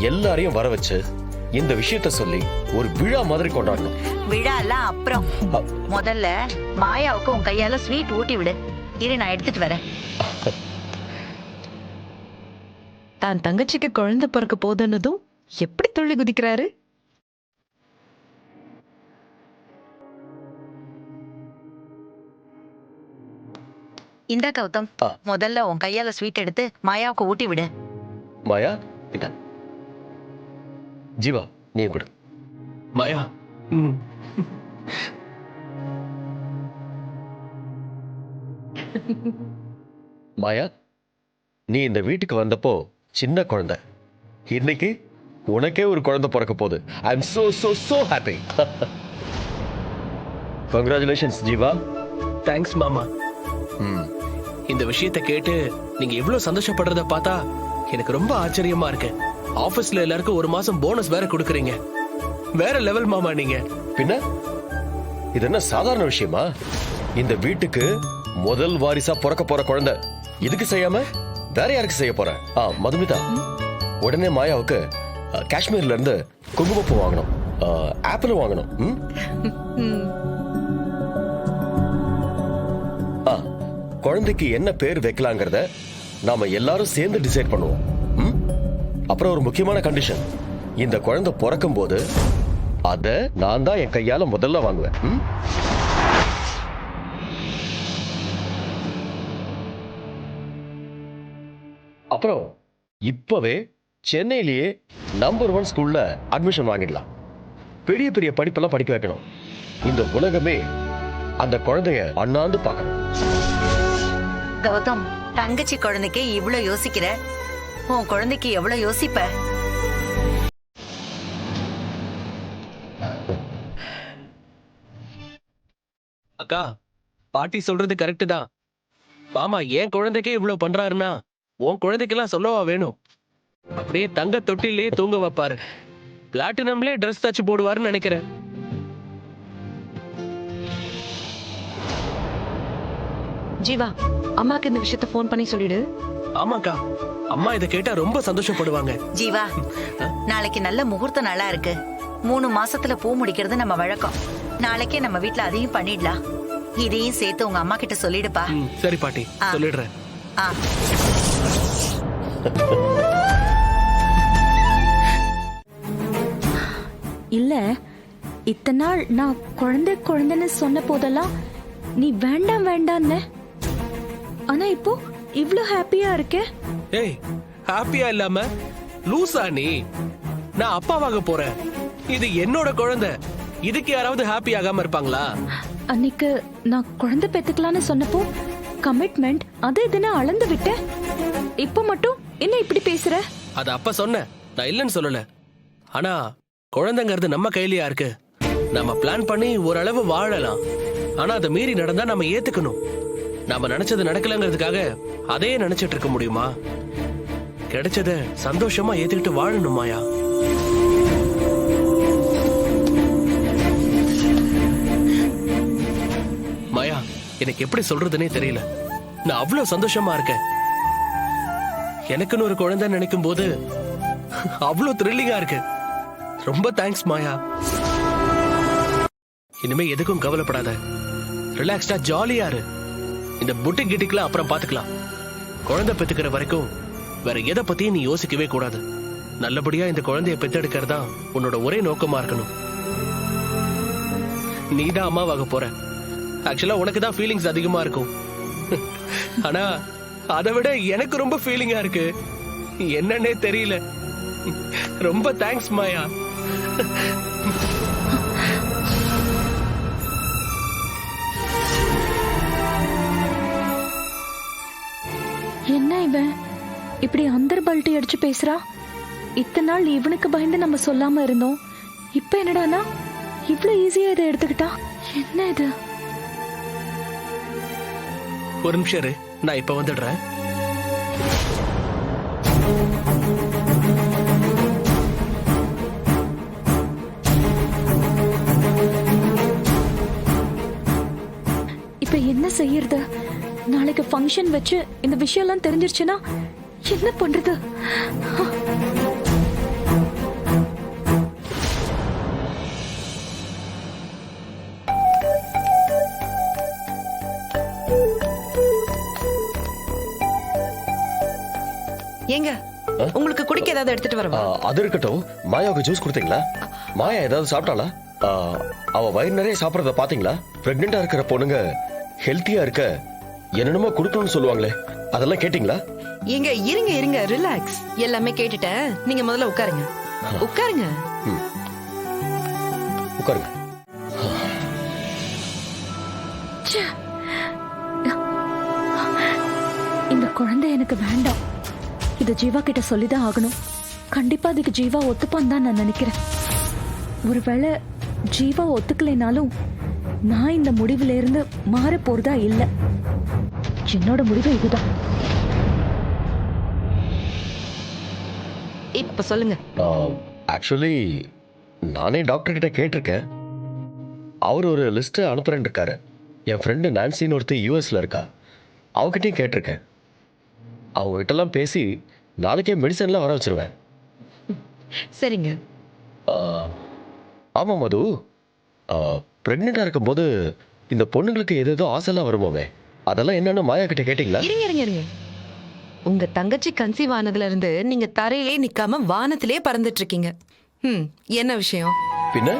எல்லாரையும் வர வச்சு இந்த விஷயத்த சொல்லி ஒரு விழா மாதிரி கொண்டாடணும். விழா எல்லாம் அப்புறம், முதல்ல மாயாவுக்கு உன் கையால ஸ்வீட் ஊட்டி விடு. இரு, நான் எடுத்துட்டு வரேன். தான் தங்கச்சிக்கு குழந்தை பிறக்க போதுன்னதும் எப்படி துள்ளி குதிக்கிறாரு. இந்த கௌதம், முதல்ல உன் கையால ஸ்வீட் எடுத்து மாயாவுக்கு ஊட்டி விடு. மாயா, ஜீவா நீ கொடு. மாயா, மாயா, நீ இந்த வீட்டுக்கு வந்தப்போ சின்ன குழந்தை, இன்னைக்கு உனக்கே ஒரு குழந்தை பிறக்க போகுது. I am so so so happy. Congratulations Jeeva. Thanks மாமா. இந்த விஷயத்தை கேட்டு நீங்க எவ்வளவு சந்தோஷப்படுறத பார்த்தா எனக்கு ரொம்ப ஆச்சரியமா இருக்கு. ஆபீஸ்ல எல்லாருக்கும் ஒரு மாசம் போனஸ் வேற கொடுக்கறீங்க. வேற லெவல் மாமா நீங்க. பின்ன இது என்ன சாதாரண விஷயமா? இந்த வீட்டுக்கு முதல் வாரிசா பிறக்க போற குழந்தை இதுக்கு செய்யாம வேற யாருக்கு செய்ய போற? மதுமிதா, உடனே மாயாவுக்கு காஷ்மீர்ல இருந்து குங்குமப்பூ வாங்கணும், ஆப்பிள் வாங்கணும். குழந்தைக்கு என்ன பேர் வைக்கலாங்கிறத நாம எல்லாரும் சேர்ந்து டிசைட் பண்ணுவோம். அப்புறம் ஒரு முக்கியமான கண்டிஷன், இந்த குழந்தை பிறக்கும் போது அத நான் தான் என் கையால முதல்ல வாங்குவேன். அப்புறம் இப்பவே சென்னையிலேயே நம்பர் 1 ஸ்கூல்ல அட்மிஷன் வாங்கிடலாம். பெரிய பெரிய படிப்பெல்லாம் படிக்க வைக்கணும். இந்த உலகமே அந்த குழந்தைய அண்ணாந்து பார்க்கணும். கௌதம், தங்கச்சி குழந்தைக்கு இவ்வளவு யோசிக்கிற, உன் குழந்தைக்கு எவ்வளவு யோசிப்ப? அக்கா, பாட்டி சொல்றது கரெக்ட் தான். மாமா என் குழந்தைக்கே இவ்வளவு பண்றாருன்னா உன் குழந்தைக்கெல்லாம் சொல்லவா வேணும்? அப்படியே தங்க தொட்டிலே தூங்க வைப்பாரு. பிளாட்டினம்லே ட்ரெஸ் தச்சு போடுவாருன்னு நினைக்கிறேன். ஜீவா, அம்மாக்கு இந்த விஷயத்த போன் பண்ணி சொல்லிடு. ஆமாக்கா, அம்மா இதை கேட்டா ரொம்ப சந்தோஷப்படுவாங்க. ஜீவா, நாளைக்கு நல்ல முகூர்த்த நாளா இருக்கு. 3 மாசத்துல பூ முடிக்கிறது நம்ம வழக்கம். நாளைக்கே நம்ம வீட்ல அதையும் பண்ணிடலாம். இதையும் சேர்த்து உங்க அம்மா கிட்ட சொல்லிடுப்பா. சரி பாட்டி, சொல்லிடுறேன். இல்ல, இத்தனை நாள் நான் குழந்தைன்னு சொன்ன போதெல்லாம் நீ வேண்டாம் வேண்டான்னு, ஆனா இப்போ இவ்ளோ ஹாப்பியா இருக்க. ஏய், ஹாப்பியா இல்லாம லூசா நீ? நான் அப்பாவாக போறேன். இது என்னோட குழந்தை. இதுக்கு யாராவது ஹாப்பி ஆகாம இருப்பாங்களா? அன்னைக்கு நான் குழந்தை பெத்துக்கலான்னு சொன்னப்போ கமிட்மெண்ட் அது இதுன்னு அளந்து விட்ட. இப்ப மட்டும் என்ன இப்படி பேசுற? அது அப்ப சொன்ன, நான் இல்லைன்னு சொல்லல. ஆனா குழந்தைங்கிறது நம்ம கையிலயா இருக்கு. நம்ம பிளான் பண்ணி ஓரளவு வாழலாம். ஆனா அதை மீறி நடந்தா நம்ம ஏத்துக்கணும். நாம நினைச்சது நடக்கலங்கிறதுக்காக அதையே நினைச்சிட்டு இருக்க முடியுமா? கிடைச்சத சந்தோஷமா ஏத்துக்கிட்டு வாழணும் மாயா. மாயா, எனக்கு எப்படி சொல்றதுன்னே தெரியல. நான் அவ்வளவு சந்தோஷமா இருக்கேன். எனக்குன்னு ஒரு குழந்தை நினைக்கும் போது அவ்வளவு த்ரில்லிங்கா இருக்கு. ரொம்ப தேங்க்ஸ் மாயா. இனிமே எதுக்கும் கவலைப்படாத. ரிலாக்ஸ்டா ஜாலியா இரு. இந்த புட்டி கிட்டிக்கெல்லாம் அப்புறம் பாத்துக்கலாம். குழந்தை பெத்துக்கிற வரைக்கும் வேற எதை பத்தியும் நீ யோசிக்கவே கூடாது. நல்லபடியா இந்த குழந்தைய பெத்தெடுக்கிறதா உன்னோட ஒரே நோக்கமா இருக்கணும். நீ தான் அம்மாவாக போற. ஆக்சுவலா உனக்கு தான் ஃபீலிங்ஸ் அதிகமா இருக்கும். ஆனா அதை விட எனக்கு ரொம்ப ஃபீலிங்கா இருக்கு. என்னன்னே தெரியல. ரொம்ப தேங்க்ஸ் மாயா. என்ன இவன் இப்படி அந்தர் பல்ட்டி அடிச்சு பேசுறா? இத்தனை நாள் இவனுக்கு பயந்து நம்ம சொல்லாம இருந்தோம். இப்ப என்னடானா இவ்வளவு ஈஸியா இதை எடுத்துக்கிட்டா? என்ன இது? ஒரு நிமிஷம் இரு, நான் இப்ப வந்துடுறேன். இப்ப என்ன செய்யறது? நாளைக்கு ஃபங்க்ஷன் வச்சு இந்த விஷயம் எல்லாம் தெரிஞ்சிருச்சுன்னா என்ன பண்றது? ஏங்க உங்களுக்கு குடிக்க ஏதாவது எடுத்துட்டு வரவா? அது இருக்கட்டும், மாயாவுக்கு ஜூஸ் கொடுத்தீங்களா? மாயா ஏதாவது சாப்பிட்டாளா? அவ வயிறு நிறைய சாப்பிடறத பாத்தீங்களா? பிரெக்னெண்டா இருக்கிற பொண்ணுங்க ஹெல்த்தியா இருக்க என்னென்னமோ கொடுக்கணும்னு சொல்லுவாங்களே, அதெல்லாம் கேட்டீங்களா? ஏங்க இருங்க இருங்க, ரிலாக்ஸ். எல்லாமே கேட்டுட்டேன். நீங்க முதல்ல உட்காருங்க. உட்காருங்க. உட்காருங்க. இந்த குழந்தை எனக்கு வேண்டாம். இத ஜீவா கிட்ட சொல்லிதான் ஆகணும். கண்டிப்பா அதுக்கு ஜீவா ஒத்துப்பான்னு தான் நான் நினைக்கிறேன். ஒருவேளை ஜீவா ஒத்துக்கலைனாலும் நான் இந்த முடிவுல இருந்து மாற போறதா இல்ல. என்னோட முடிவு இதுதான். இப்ப சொல்லுங்க. ஆக்சுவலி நானே டாக்டர் கிட்ட கேட்டிருக்கேன். அவர் ஒரு லிஸ்ட் அனுப்புறேன்னு இருக்காரு. என் ஃப்ரெண்டு நான்சின்னு ஒருத்தி யூஎஸ்ல இருக்கா, அவகிட்டையும் கேட்டிருக்கேன். அவங்ககிட்டலாம் பேசி நாளைக்கே மெடிசன்லாம் வர வச்சிருவேன். சரிங்க. ஆமாம் மது, ப்ரெக்னெண்ட்டாக இருக்கும்போது இந்த பொண்ணுங்களுக்கு ஏதேதோ ஆசைலாம் வருமோவே, அதெல்லாம் என்னன்னு மாயா கிட்ட கேட்டிங்களா? இருங்க இருங்க இருங்க. உங்க தங்கச்சி கன்சீவ் ஆனதுல இருந்து நீங்க தரையிலே நிக்காம வானத்திலே பறந்துட்டு இருக்கீங்க. என்ன விஷயம்? பின்ன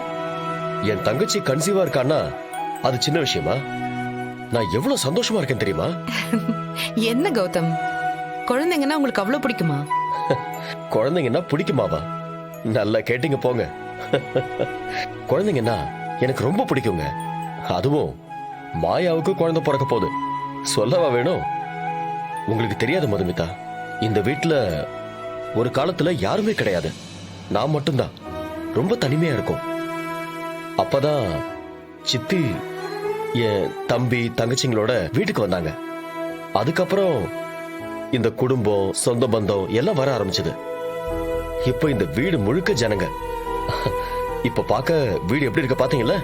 என் தங்கச்சி கன்சீவா இருக்கான்னா அது சின்ன விஷயமா? நான் எவ்வளவு சந்தோஷமா இருக்கேன் தெரியுமா? என்ன கௌதம், குழந்தைங்கன்னா உங்களுக்கு அவ்வளவு பிடிக்குமா? குழந்தைங்கன்னா பிடிக்குமாவா? நல்லா கேட்டீங்க போங்க. குழந்தைங்கன்னா எனக்கு ரொம்ப பிடிக்குங்க. அதுவும் மாயாவுக்கு குழந்தை பிறக்க போகுது. சொல்லவா வேணும்? உங்களுக்கு தெரியாது மதுமிதா, இந்த வீட்டுல ஒரு காலத்துல யாருமே கிடையாது. நான் மட்டும்தான். ரொம்ப தனிமையா இருக்கும். அப்பதான் சித்தி என் தம்பி தங்கச்சிங்களோட வீட்டுக்கு வந்தாங்க. அதுக்கப்புறம் இந்த குடும்பம் சொந்த பந்தம் எல்லாம் வர ஆரம்பிச்சது. இப்ப இந்த வீடு முழுக்க ஜனங்க. இப்ப பார்க்க வீடு எப்படி இருக்க பாத்தீங்கல்ல?